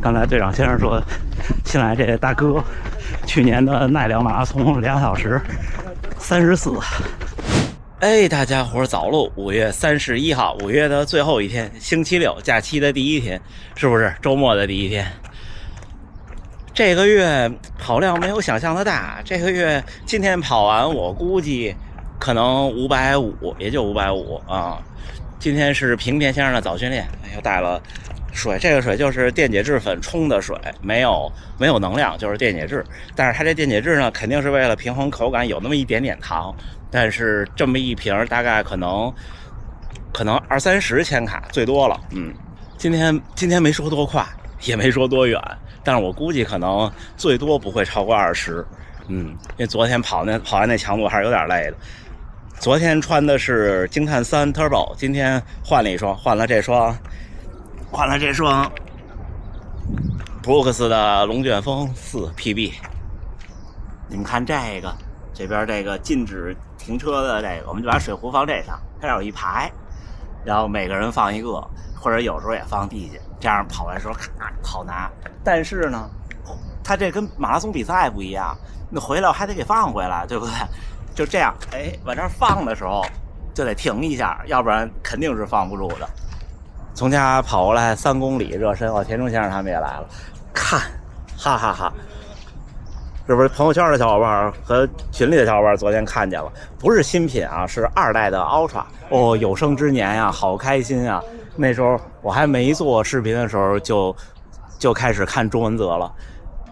刚才队长先生说，新来这大哥去年的奈良马拉松2小时34。哎，大家伙早喽！5月31号，5月的最后一天，星期六，假期的第一天，是不是周末的第一天？这个月跑量没有想象的大，这个月今天跑完，我估计可能550，也就550啊。今天是平田先生的早训练，又带了水，这个水就是电解质粉冲的水，没有能量，就是电解质。但是它这电解质呢，肯定是为了平衡口感，有那么一点点糖。但是这么一瓶大概可能20-30千卡最多了。今天没说多快，也没说多远，但是我估计可能最多不会超过20。因为昨天跑完那强度还是有点累的。昨天穿的是惊叹3 Turbo， 今天换了一双，换了这双 Brooks 的龙卷风4 PB。你们看这边这个禁止停车的这个，我们就把水壶放这上，它上有一排，然后每个人放一个，或者有时候也放地下，这样跑来的时候好拿。但是呢，它这跟马拉松比赛不一样，那回来还得给放回来，对不对？就这样，往这儿放的时候就得停一下，要不然肯定是放不住的。从家跑过来3公里热身，田中先生他们也来了，看，哈哈哈。是不是朋友圈的小伙伴和群里的小伙伴昨天看见了？不是新品啊，是2代的 Ultra。有生之年呀，好开心啊！那时候我还没做视频的时候就开始看中文则了，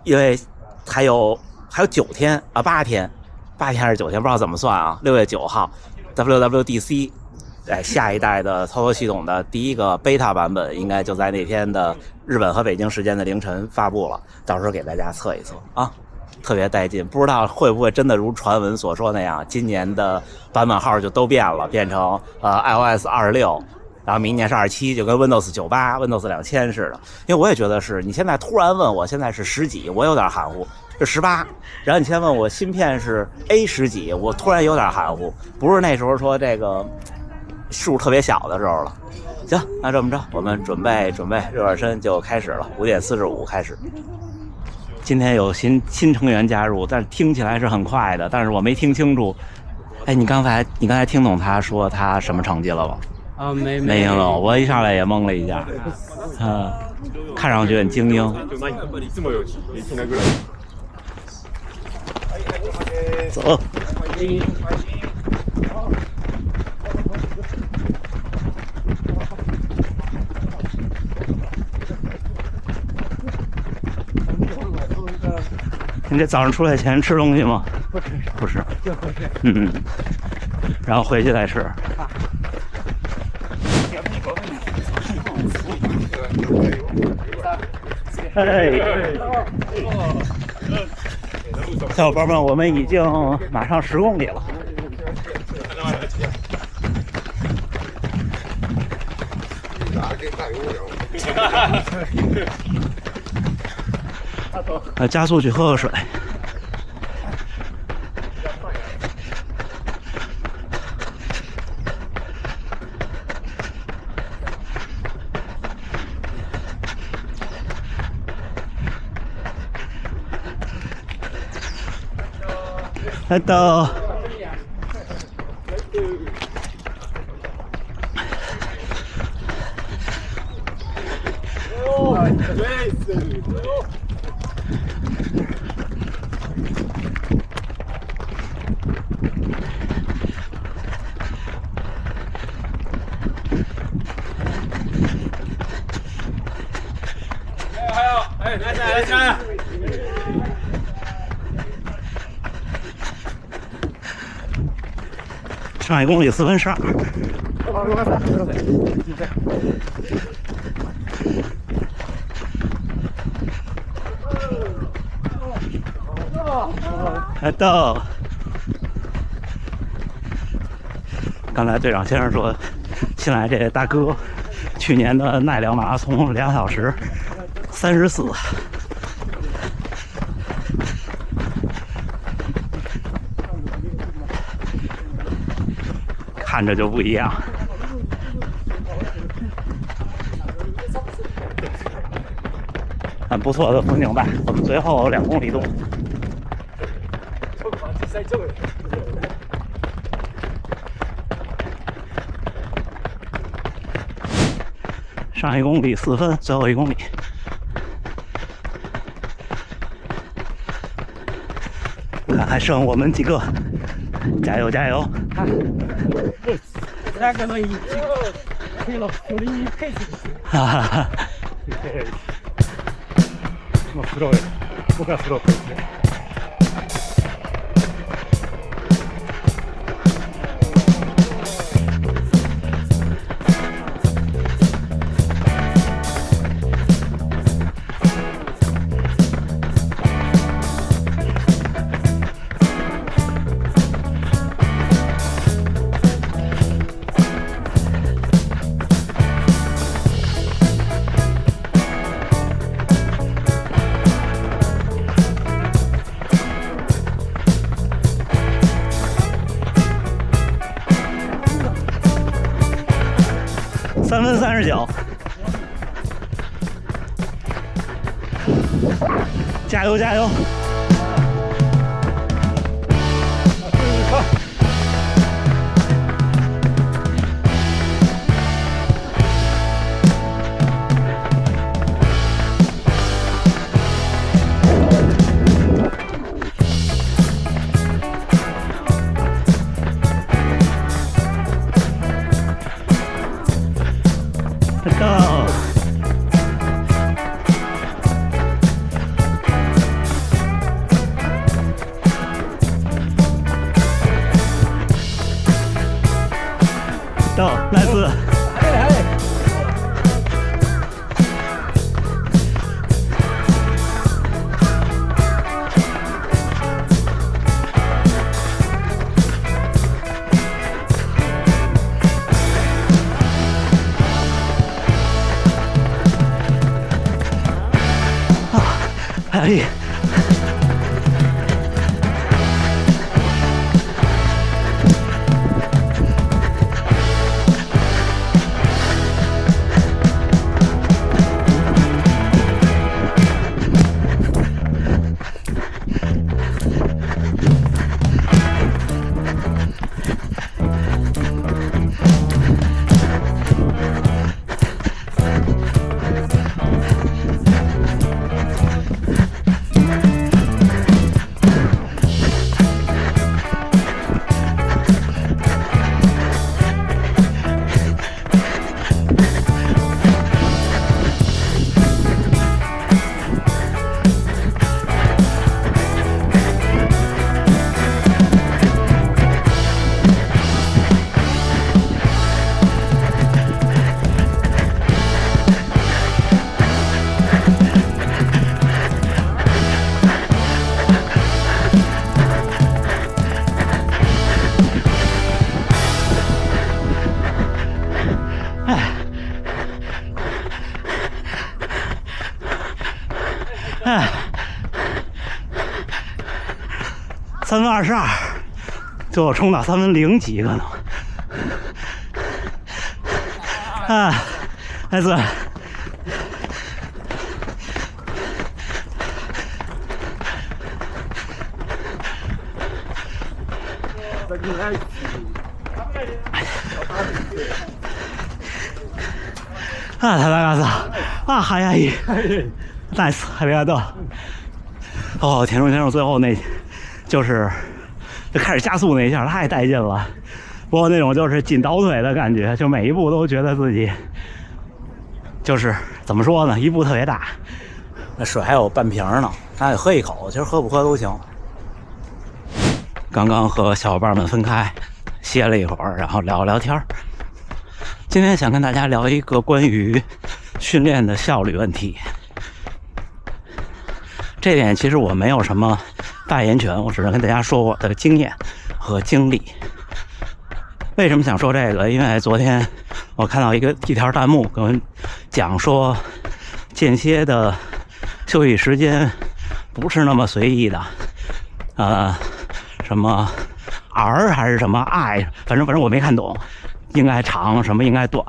因为还有9天啊，8天还是9天，不知道怎么算啊。6月9号 WWDC， 下一代的操作系统的第一个 beta 版本应该就在那天的日本和北京时间的凌晨发布了，到时候给大家测一测啊。特别带劲，不知道会不会真的如传闻所说那样，今年的版本号就都变了，变成iOS 26，然后明年是27，就跟 Windows 98、Windows 2000似的。因为我也觉得是，你现在突然问我现在是10几，我有点含糊，是18。然后你现在问我芯片是 A10几，我突然有点含糊，不是那时候说这个数特别小的时候了。行，那这么着，我们准备热身就开始了，5点45开始。今天有新成员加入，但是听起来是很快的，但是我没听清楚。你刚才听懂他说他什么成绩了吗？没听懂，我一上来也懵了一下。看上去很精英。走。你这早上出来前吃东西吗？不是。然后回去再吃。小伙伴们，我们已经马上10公里了。加速去喝水。到。来，上1公里4分12。到。刚才队长先生说，新来这大哥去年的奈良马拉松2小时34。看着就不一样。很不错的风景带。我们最后2公里多。上1公里4分，最后1公里。看还剩我们几个，加油加油！那个已经配了91配置。哈哈哈。まあプロよ。僕はプロですね。3分39，加油加油！到，来自。哎。哎，3分22，最后冲到3分0几可能。啊，来自。あ、田中さん。あ、早い。nice， 还没看到。哦，田中最后那，就是就开始加速那一下，太带劲了。不过那种就是紧倒腿的感觉，就每一步都觉得自己就是怎么说呢，一步特别大。那水还有半瓶呢，咱得喝一口，其实喝不喝都行。刚刚和小伙伴们分开，歇了一会儿，然后聊聊天。今天想跟大家聊一个关于训练的效率问题。这点其实我没有什么发言权，我只能跟大家说我的经验和经历。为什么想说这个？因为昨天我看到一条弹幕跟我讲说，间歇的休息时间不是那么随意的，什么 R 还是什么 I， 反正我没看懂，应该长什么应该短，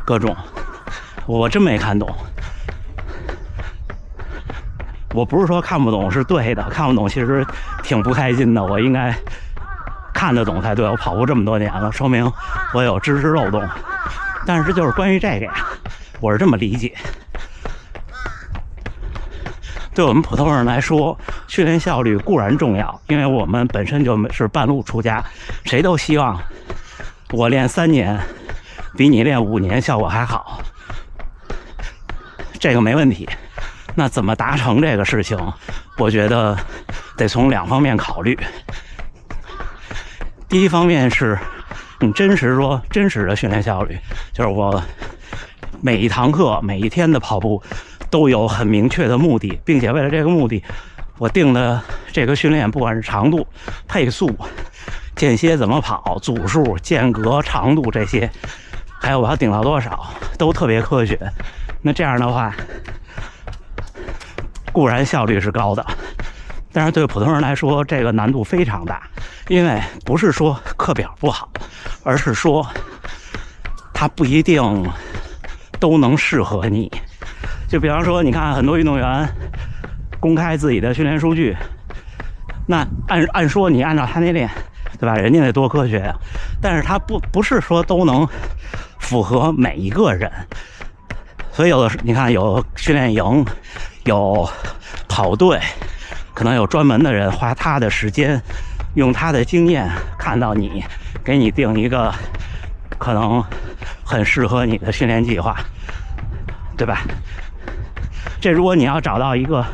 各种，我真没看懂。我不是说看不懂是对的，看不懂其实挺不开心的。我应该看得懂才对，我跑步这么多年了，说明我有知识漏洞。但是就是关于这个呀，我是这么理解。对我们普通人来说，训练效率固然重要，因为我们本身就是半路出家，谁都希望我练3年比你练5年效果还好，这个没问题。那怎么达成这个事情，我觉得得从2方面考虑。第一方面是你真实的训练效率，就是我每一堂课每一天的跑步都有很明确的目的，并且为了这个目的我定的这个训练，不管是长度、配速、间歇怎么跑、组数、间隔、长度这些，还有我要定到多少，都特别科学。那这样的话固然效率是高的，但是对普通人来说这个难度非常大，因为不是说课表不好，而是说它不一定都能适合你。就比方说你看很多运动员公开自己的训练数据，那按说你按照他那练，对吧，人家那多科学呀，但是他不是说都能符合每一个人。所以有的你看有训练营，有跑队，可能有专门的人花他的时间，用他的经验看到你，给你定一个可能很适合你的训练计划，对吧？这如果你要找到一个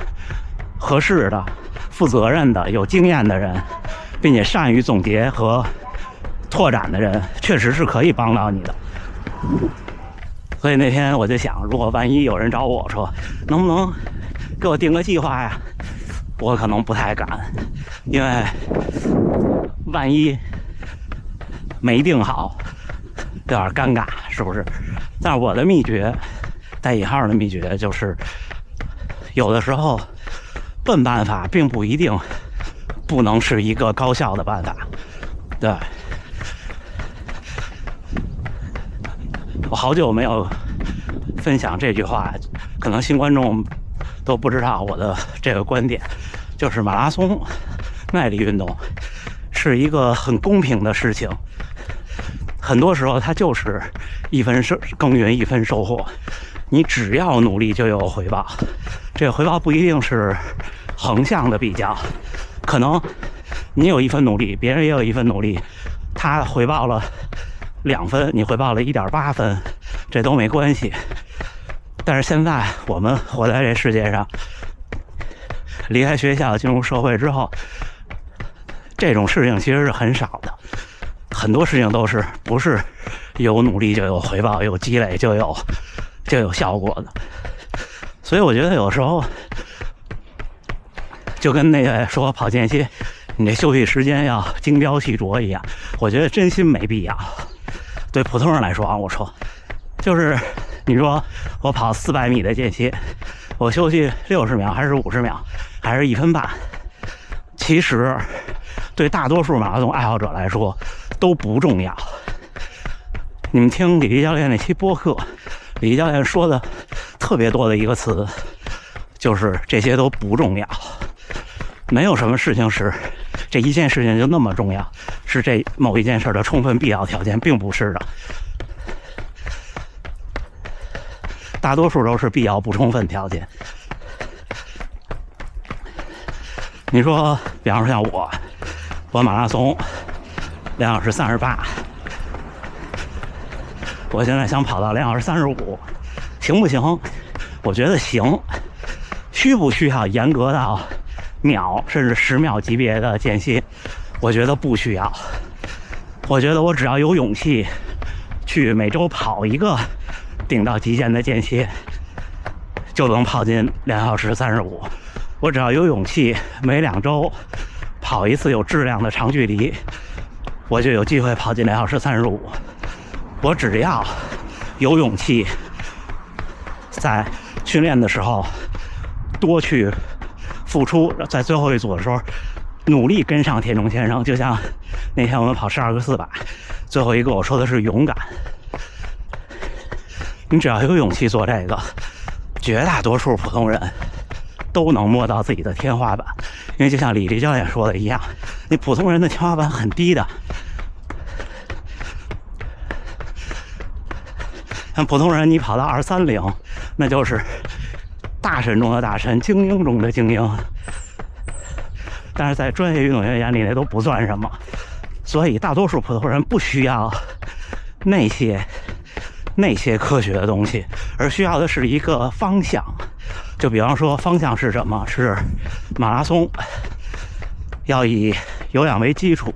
合适的、负责任的、有经验的人，并且善于总结和拓展的人，确实是可以帮到你的。所以那天我就想，如果万一有人找我说能不能给我定个计划呀，我可能不太敢，因为万一没定好有点尴尬，是不是？但是我的秘诀，带引号的秘诀，就是有的时候笨办法并不一定不能是一个高效的办法。对，我好久没有分享这句话，可能新观众都不知道我的这个观点，就是马拉松耐力运动是一个很公平的事情，很多时候它就是1分耕耘1分收获，你只要努力就有回报。这个回报不一定是横向的比较，可能你有1分努力，别人也有1分努力，他回报了2分，你回报了1.8分，这都没关系。但是现在我们活在这世界上，离开学校进入社会之后，这种事情其实是很少的，很多事情都是不是有努力就有回报，有积累就有效果的。所以我觉得有时候就跟那个说跑间歇你这休息时间要精雕细琢一样，我觉得真心没必要。对普通人来说啊，我说就是你说我跑400米的间歇，我休息60秒还是50秒还是1分半，其实对大多数马拉松爱好者来说都不重要。你们听李毅教练那期播客，李毅教练说的特别多的一个词，就是这些都不重要。没有什么事情是这一件事情就那么重要，是这某一件事的充分必要条件，并不是的。大多数都是必要不充分条件。你说，比方说像我马拉松2小时38，我现在想跑到2小时35，行不行？我觉得行。需不需要严格到秒甚至10秒级别的间歇？我觉得不需要。我觉得我只要有勇气去每周跑一个顶到极限的间歇，就能跑进2小时35。我只要有勇气每2周跑一次有质量的长距离，我就有机会跑进2小时35。我只要有勇气在训练的时候多去付出，在最后一组的时候努力跟上田中先生。就像那天我们跑12个400，最后一个我说的是勇敢。你只要有勇气做这个，绝大多数普通人都能摸到自己的天花板。因为就像李丽教练说的一样，你普通人的天花板很低的，像普通人你跑到230，那就是大神中的大神，精英中的精英。但是在专业运动员眼里，那都不算什么。所以大多数普通人不需要那些科学的东西，而需要的是一个方向。就比方说，方向是什么？是马拉松，要以有氧为基础，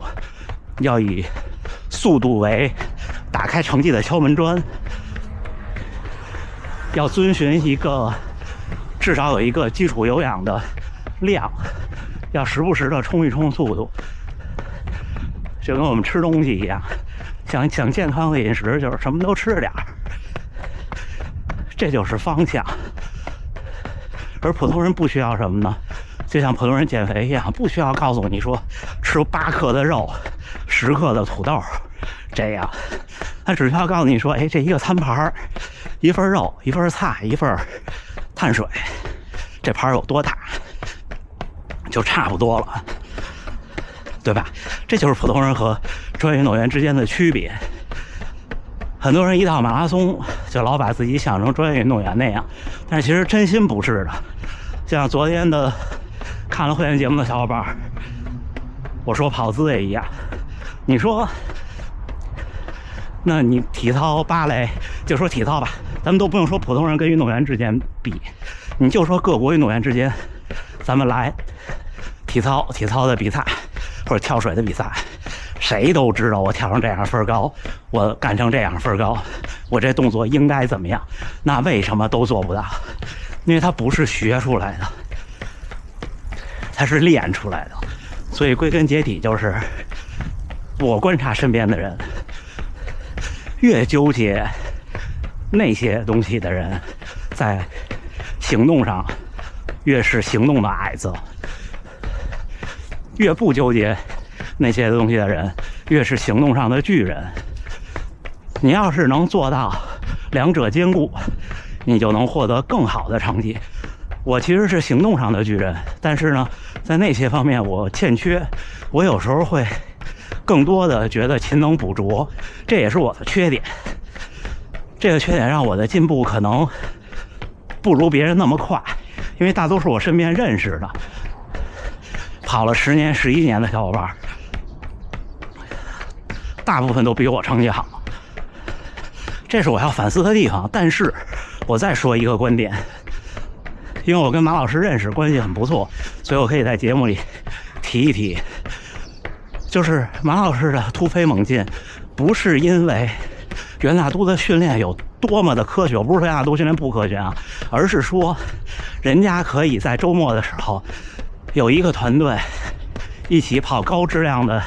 要以速度为打开成绩的敲门砖，要遵循一个至少有一个基础有氧的量，要时不时的冲一冲速度。就跟我们吃东西一样，想健康的饮食就是什么都吃点儿，这就是方向。而普通人不需要什么呢？就像普通人减肥一样，不需要告诉你说吃8克的肉，10克的土豆，这样，他只需要告诉你说，哎，这一个餐盘，1份肉，1份菜，1份碳水，这盘有多大，就差不多了。对吧？这就是普通人和专业运动员之间的区别。很多人一到马拉松就老把自己想成专业运动员那样，但是其实真心不是的。像昨天的看了会员节目的小伙伴，我说跑姿也一样。你说，那你体操、芭蕾，就说体操吧，咱们都不用说普通人跟运动员之间比，你就说各国运动员之间，咱们来体操的比赛。或者跳水的比赛，谁都知道我跳成这样分高，我干成这样分高，我这动作应该怎么样？那为什么都做不到？因为它不是学出来的，它是练出来的。所以归根结底就是，我观察身边的人，越纠结那些东西的人，在行动上越是行动的矮子。越不纠结那些东西的人，越是行动上的巨人。你要是能做到两者兼顾，你就能获得更好的成绩。我其实是行动上的巨人，但是呢，在那些方面我欠缺，我有时候会更多的觉得勤能补拙，这也是我的缺点。这个缺点让我的进步可能不如别人那么快，因为大多数我身边认识的跑了10年、11年的小伙伴，大部分都比我成绩好，这是我要反思的地方。但是我再说一个观点，因为我跟马老师认识，关系很不错，所以我可以在节目里提一提，就是马老师的突飞猛进，不是因为袁大都的训练有多么的科学，我不是说袁大都训练不科学啊，而是说人家可以在周末的时候有一个团队一起跑高质量的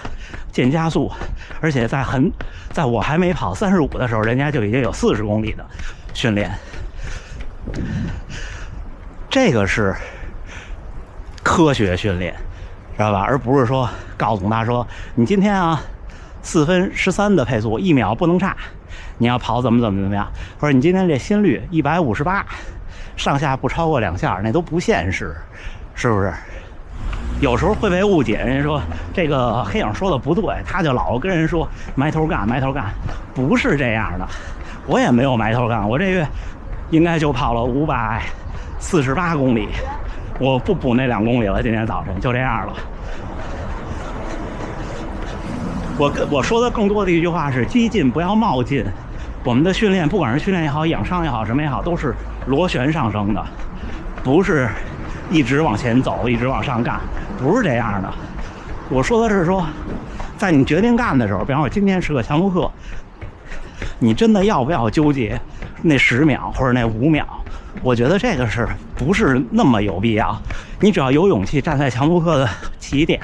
渐加速，而且在我还没跑35的时候，人家就已经有40公里的训练。这个是科学训练，知道吧？而不是说告诉他说，你今天啊4分13的配速，1秒不能差，你要跑怎么样，或者你今天这心率158，上下不超过2下，那都不现实，是不是？有时候会被误解，人家说这个黑影说的不对，他就老跟人说埋头干，不是这样的。我也没有埋头干，我这月应该就跑了548公里，我不补那2公里了，今天早晨就这样了。我说的更多的一句话是：激进不要冒进。我们的训练，不管是训练也好，养伤也好，什么也好，都是螺旋上升的，不是一直往前走，一直往上干，不是这样的。我说的是说，在你决定干的时候，比方说今天是个强度课，你真的要不要纠结那10秒或者那5秒？我觉得这个是不是那么有必要？你只要有勇气站在强度课的起点，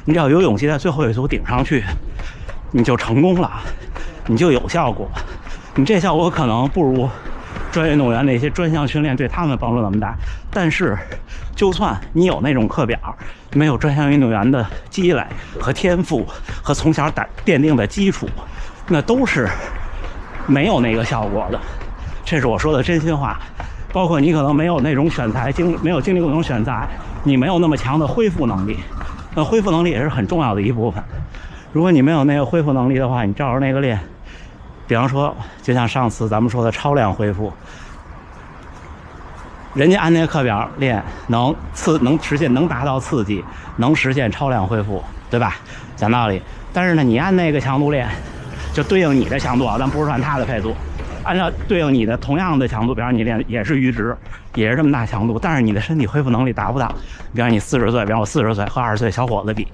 你只要有勇气在最后一组顶上去，你就成功了，你就有效果。你这效果可能不如专业运动员那些专项训练对他们帮助那么大，但是就算你有那种课表，没有专项运动员的积累和天赋和从小奠定的基础，那都是没有那个效果的。这是我说的真心话。包括你可能没有那种选材没有经历过那种选材，你没有那么强的恢复能力。那恢复能力也是很重要的一部分。如果你没有那个恢复能力的话，你照着那个练，比方说，就像上次咱们说的超量恢复，人家按那个课表练，能实现能达到刺激，能实现超量恢复，对吧？讲道理。但是呢，你按那个强度练，就对应你的强度啊，咱不是算他的配速，按照对应你的同样的强度，比方你练也是阈值，也是这么大强度，但是你的身体恢复能力达不到。比方你40岁，比方我40岁和20岁小伙子比，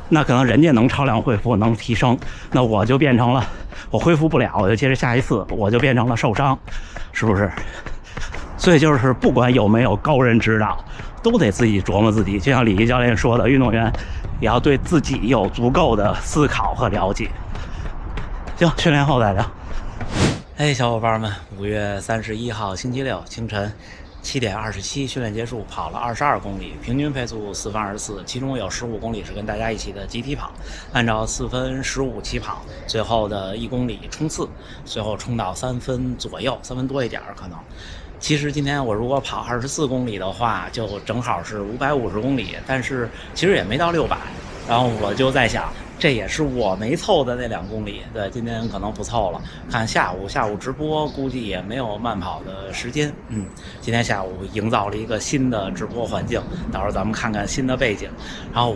那可能人家能超量恢复，能提升，那我就变成了我恢复不了，我就接着下一次，我就变成了受伤，是不是？所以就是不管有没有高人指导，都得自己琢磨自己。就像李毅教练说的，运动员也要对自己有足够的思考和了解。行，训练后再聊。哎，小伙伴们，5月31号星期六清晨7点27训练结束，跑了22公里，平均配速4分24，其中有15公里是跟大家一起的集体跑，按照4分15起跑，最后的1公里冲刺，最后冲到3分左右，3分多一点可能。其实今天我如果跑24公里的话，就正好是550公里，但是其实也没到600。然后我就在想，这也是我没凑的那2公里。对，今天可能不凑了。看下午直播，估计也没有慢跑的时间。今天下午营造了一个新的直播环境，到时候咱们看看新的背景。然后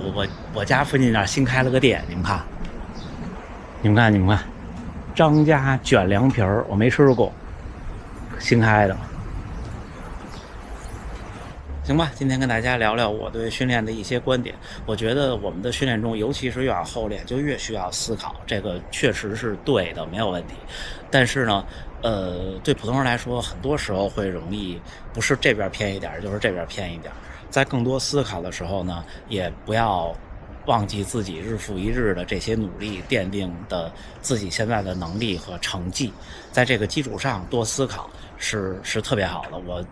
我家附近那儿新开了个店，你们看，张家卷凉皮儿，我没吃过，新开的。行吧，今天跟大家聊聊我对训练的一些观点。我觉得我们的训练中，尤其是越往后练，就越需要思考，这个确实是对的，没有问题。但是呢，对普通人来说，很多时候会容易不是这边偏一点，就是这边偏一点。在更多思考的时候呢，也不要忘记自己日复一日的这些努力奠定的自己现在的能力和成绩，在这个基础上多思考是特别好的。我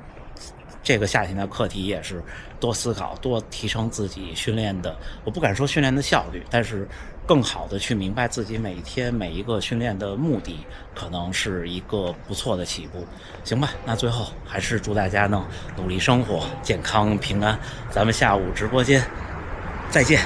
这个夏天的课题也是多思考，多提升自己训练的，我不敢说训练的效率，但是更好的去明白自己每天每一个训练的目的，可能是一个不错的起步。行吧，那最后还是祝大家能努力生活，健康平安。咱们下午直播间再见。